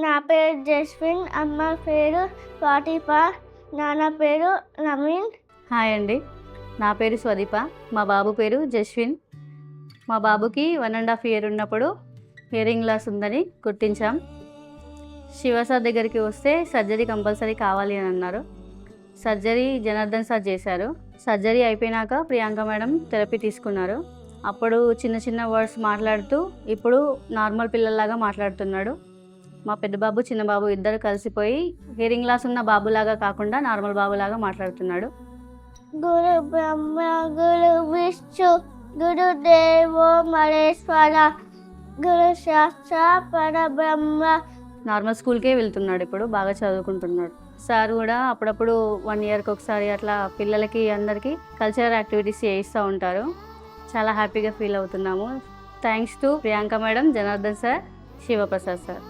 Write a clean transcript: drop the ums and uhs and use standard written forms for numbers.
నా పేరు జస్విన్, అమ్మ పేరు ఫాతిఫా, నాన్న పేరు నవీన్. హాయ్ అండి, నా పేరు స్వదీప, మా బాబు పేరు జస్విన్. మా బాబుకి 1.5 years ఉన్నప్పుడు హియరింగ్ లాస్ ఉందని గుర్తించాం. శివ సార్ దగ్గరికి వస్తే సర్జరీ కంపల్సరీ కావాలి అని అన్నారు. సర్జరీ జనార్దన్ సార్ చేశారు. సర్జరీ అయిపోయినాక ప్రియాంక మేడం థెరపీ తీసుకున్నారు. అప్పుడు చిన్న చిన్న వర్డ్స్ మాట్లాడుతూ ఇప్పుడు నార్మల్ పిల్లల్లాగా మాట్లాడుతున్నాడు. మా పెద్ద బాబు చిన్న బాబు ఇద్దరు కలిసిపోయి హియరింగ్ లాస్ ఉన్న బాబులాగా కాకుండా నార్మల్ బాబులాగా మాట్లాడుతున్నాడు. గురు బ్రహ్మ గురు విష్ణు గురు దేవో మహేశ్వర గురు శాస్త్ర పరబ్రహ్మ. నార్మల్ స్కూల్కే వెళ్తున్నాడు, ఇప్పుడు బాగా చదువుకుంటున్నాడు. సార్ కూడా అప్పుడప్పుడు 1 yearకి ఒకసారి అట్లా పిల్లలకి అందరికీ కల్చరల్ యాక్టివిటీస్ చేయిస్తూ ఉంటారు. చాలా హ్యాపీగా ఫీల్ అవుతున్నాము. Thanks to Priyanka madam, Janardhan sir, Shivaprasad sir.